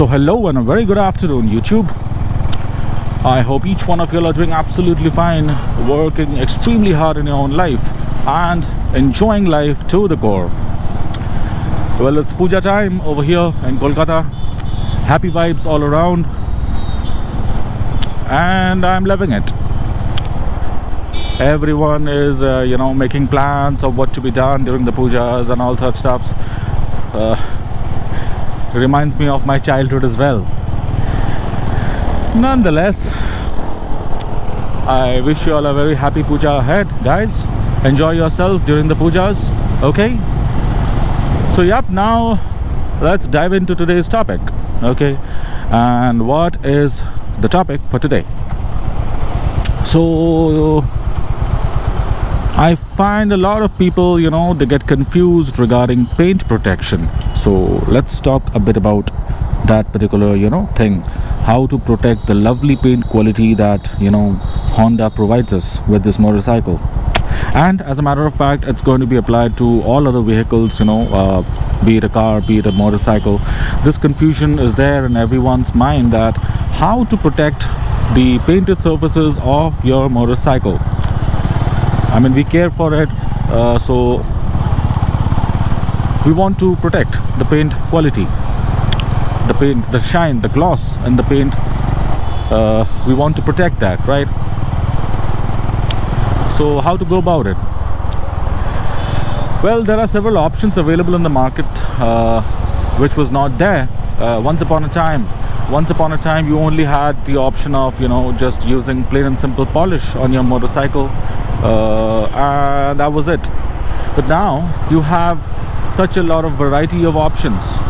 So hello and a very good afternoon, YouTube. I hope each one of you are doing absolutely fine, working extremely hard in your own life and enjoying life to the core. Well, it's puja time over here in Kolkata. Happy vibes all around and I'm loving it. Everyone is making plans of what to be done during the pujas and all such stuffs. Reminds me of my childhood as well. Nonetheless, I wish you all a very happy puja ahead, guys. Enjoy yourself during the pujas, okay? So yep, now let's dive into today's topic, okay? And what is the topic for today? So I find a lot of people, they get confused regarding paint protection. So let's talk a bit about that particular, thing. How to protect the lovely paint quality that, Honda provides us with this motorcycle. And as a matter of fact, it's going to be applied to all other vehicles, be it a car, be it a motorcycle. This confusion is there in everyone's mind that how to protect the painted surfaces of your motorcycle. I mean, we care for it, so we want to protect the paint quality, the paint, the shine, the gloss in the paint. We want to protect that, right? So how to go about it? Well, there are several options available in the market, which was not there once upon a time. Once upon a time, you only had the option of, just using plain and simple polish on your motorcycle. And that was it. But now you have such a lot of variety of options.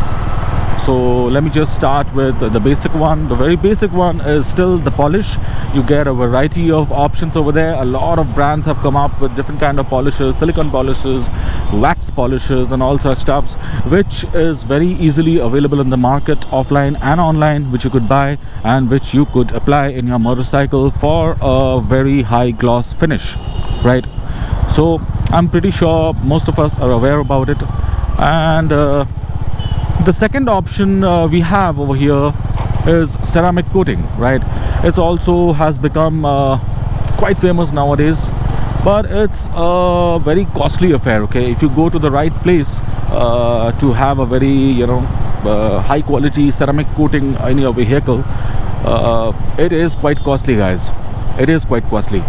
So let me just start with the basic one. The very basic one is still the polish. You get a variety of options over there. A lot of brands have come up with different kind of polishes, silicone polishes, wax polishes and all such stuffs, which is very easily available in the market, offline and online, which you could buy and which you could apply in your motorcycle for a very high gloss finish, right? So I'm pretty sure most of us are aware about it. And the second option we have over here is ceramic coating, right? It also has become quite famous nowadays, but it's a very costly affair, okay? If you go to the right place to have a very high quality ceramic coating in your vehicle, it is quite costly, guys. It is quite costly.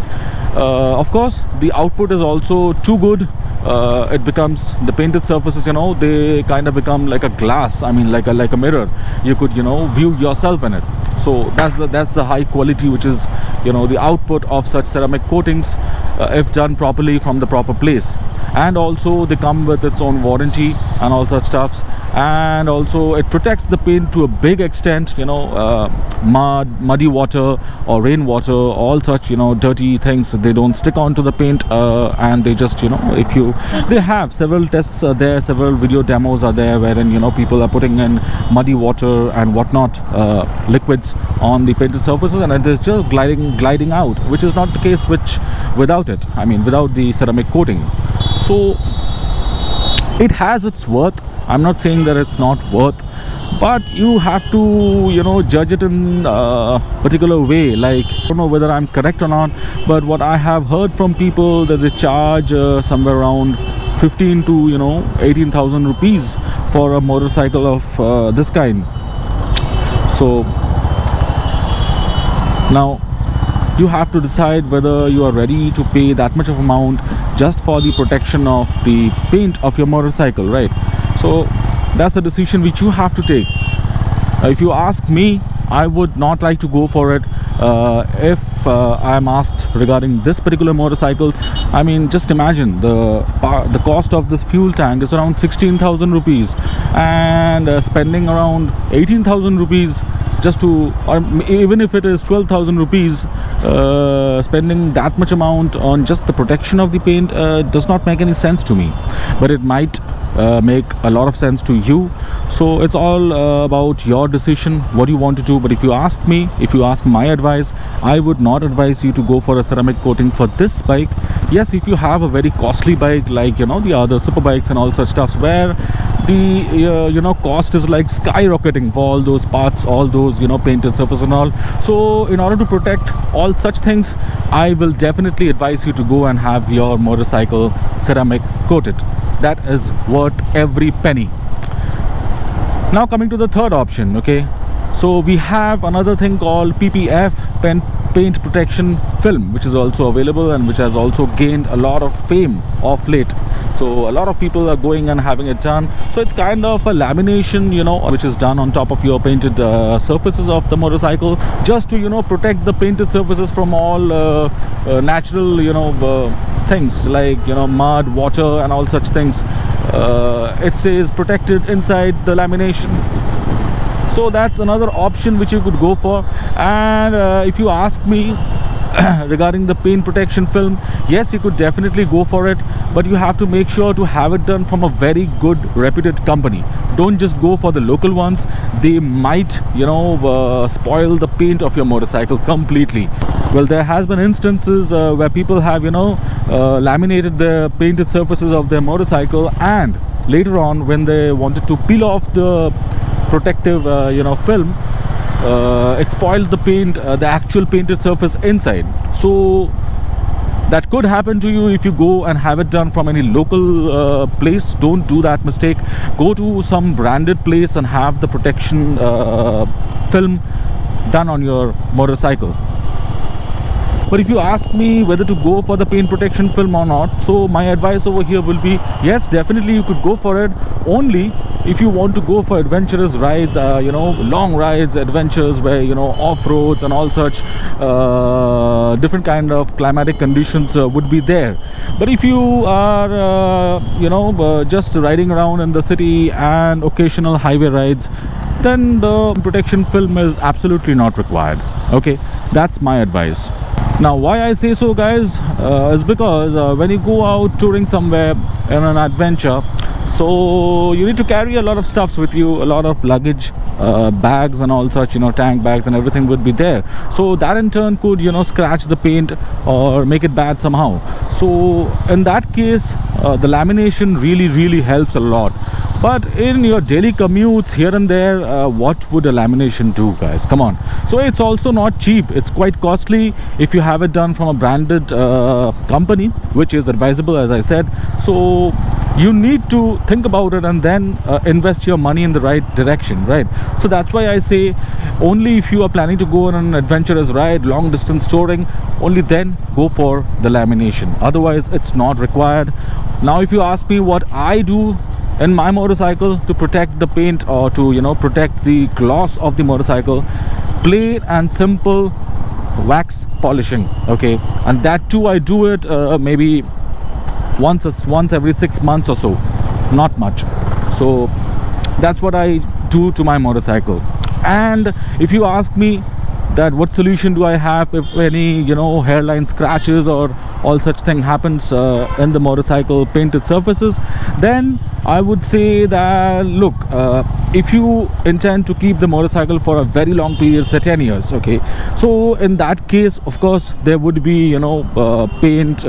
Of course, the output is also too good. It becomes, the painted surfaces, they kind of become like a glass. I mean, like a mirror. You could, view yourself in it. So that's the high quality, which is, the output of such ceramic coatings, if done properly from the proper place. And also they come with its own warranty and all such stuffs. And also it protects the paint to a big extent, muddy water or rainwater, all such, dirty things, they don't stick onto the paint, and they just, they have several tests are there, several video demos are there wherein, people are putting in muddy water and whatnot, liquids on the painted surfaces, and it is just gliding out, which is not the case without it. I mean, without the ceramic coating. So it has its worth. I'm not saying that it's not worth, but you have to judge it in a particular way. Like, I don't know whether I'm correct or not, but what I have heard from people that they charge somewhere around 15 to 18,000 rupees for a motorcycle of this kind. So now you have to decide whether you are ready to pay that much of amount just for the protection of the paint of your motorcycle, right? So that's a decision which you have to take. If you ask me, I would not like to go for it. If I am asked regarding this particular motorcycle, I mean, just imagine the cost of this fuel tank is around 16,000 rupees, and spending around 18,000 rupees just to, or even if it is 12,000 rupees, spending that much amount on just the protection of the paint does not make any sense to me. But it might make a lot of sense to you. So it's all about your decision what you want to do. But if you ask me, if you ask my advice, I would not advise you to go for a ceramic coating for this bike. Yes, if you have a very costly bike like the other super bikes and all such stuffs where the cost is like skyrocketing for all those parts, all those painted surface and all. So in order to protect all such things, I will definitely advise you to go and have your motorcycle ceramic coated. That is worth every penny. Now coming to the third option, okay, so we have another thing called PPF, paint protection film, which is also available and which has also gained a lot of fame of late. So a lot of people are going and having it done. So it's kind of a lamination, which is done on top of your painted surfaces of the motorcycle, just to protect the painted surfaces from all natural things like mud, water and all such things. It stays protected inside the lamination. So that's another option which you could go for. And if you ask me regarding the paint protection film, yes, you could definitely go for it, but you have to make sure to have it done from a very good reputed company. Don't just go for the local ones. They might spoil the paint of your motorcycle completely. Well, there has been instances where people have laminated the painted surfaces of their motorcycle, and later on when they wanted to peel off the protective film, it spoiled the paint, the actual painted surface inside. So that could happen to you if you go and have it done from any local place. Don't do that mistake. Go to some branded place and have the protection film done on your motorcycle. But if you ask me whether to go for the paint protection film or not, so my advice over here will be, yes, definitely you could go for it, only if you want to go for adventurous rides, long rides, adventures where off-roads and all such different kind of climatic conditions would be there. But if you are just riding around in the city and occasional highway rides, then the protection film is absolutely not required. Okay, that's my advice. Now why I say so, guys, is because when you go out touring somewhere in an adventure, so you need to carry a lot of stuffs with you, a lot of luggage, bags and all such, tank bags and everything would be there. So that in turn could scratch the paint or make it bad somehow. So in that case, the lamination really helps a lot. But in your daily commutes here and there, what would a lamination do, guys? Come on. So it's also not cheap. It's quite costly if you have it done from a branded company, which is advisable, as I said. So you need to think about it and then invest your money in the right direction, right? So that's why I say only if you are planning to go on an adventurous ride, long distance touring, only then go for the lamination. Otherwise, it's not required. Now, if you ask me what I do in my motorcycle to protect the paint or to protect the gloss of the motorcycle, plain and simple wax polishing, okay? And that too I do it maybe once every 6 months or so, not much. So that's what I do to my motorcycle. And if you ask me that what solution do I have if any hairline scratches or all such thing happens in the motorcycle painted surfaces, then I would say that look, if you intend to keep the motorcycle for a very long period, say 10 years, okay, so in that case, of course, there would be paint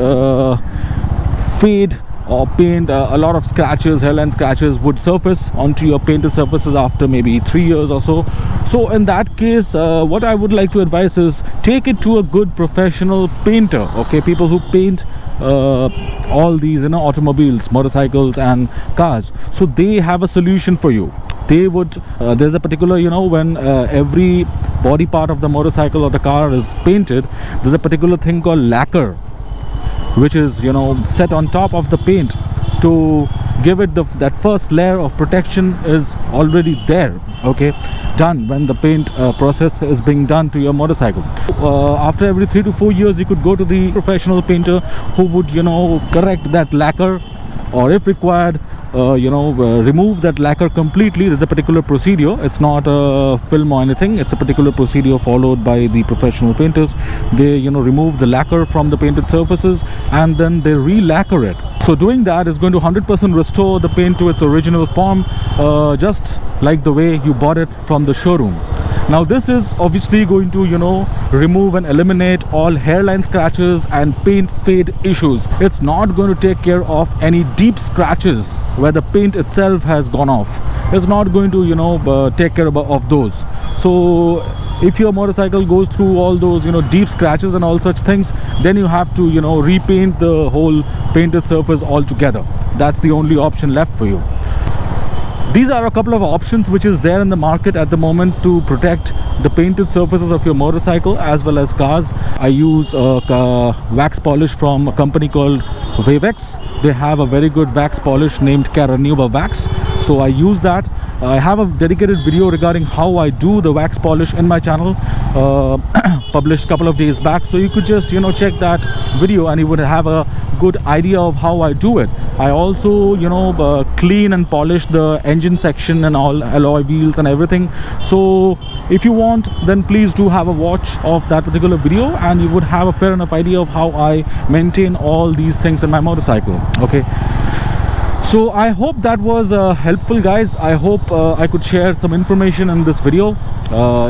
fade or paint, a lot of scratches, hairline scratches would surface onto your painted surfaces after maybe 3 years or so. So in that case, what I would like to advise is take it to a good professional painter, okay? People who paint all these automobiles, motorcycles and cars. So they have a solution for you. They would there's a particular when every body part of the motorcycle or the car is painted, there's a particular thing called lacquer, which is set on top of the paint to give it that first layer of protection is already there, okay, done when the paint process is being done to your motorcycle. After every 3 to 4 years, you could go to the professional painter who would correct that lacquer, or if required, remove that lacquer completely. There's a particular procedure. It's not a film or anything. It's a particular procedure followed by the professional painters. They remove the lacquer from the painted surfaces and then they re-lacquer it. So doing that is going to 100% restore the paint to its original form, just like the way you bought it from the showroom. Now this is obviously going to remove and eliminate all hairline scratches and paint fade issues. It's not going to take care of any deep scratches where the paint itself has gone off. It's not going to take care of those. So if your motorcycle goes through all those deep scratches and all such things, then you have to repaint the whole painted surface altogether. That's the only option left for you. These are a couple of options which is there in the market at the moment to protect the painted surfaces of your motorcycle as well as cars. I use wax polish from a company called Wavex. They have a very good wax polish named Caranuba Wax, so I use that. I have a dedicated video regarding how I do the wax polish in my channel, published a couple of days back, so you could just check that video and you would have a good idea of how I do it. I also clean and polish the engine section and all alloy wheels and everything. So if you want, then please do have a watch of that particular video and you would have a fair enough idea of how I maintain all these things in my motorcycle. Okay, so I hope that was helpful, guys. I hope I could share some information in this video.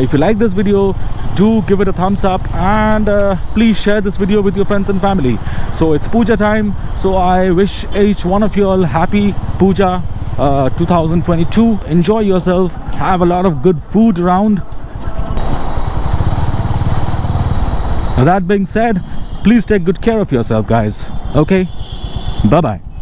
If you like this video, do give it a thumbs up and please share this video with your friends and family. So it's puja time, so I wish each one of you all happy puja 2022. Enjoy yourself, have a lot of good food around. That being said, please take good care of yourself, guys. Okay, bye bye.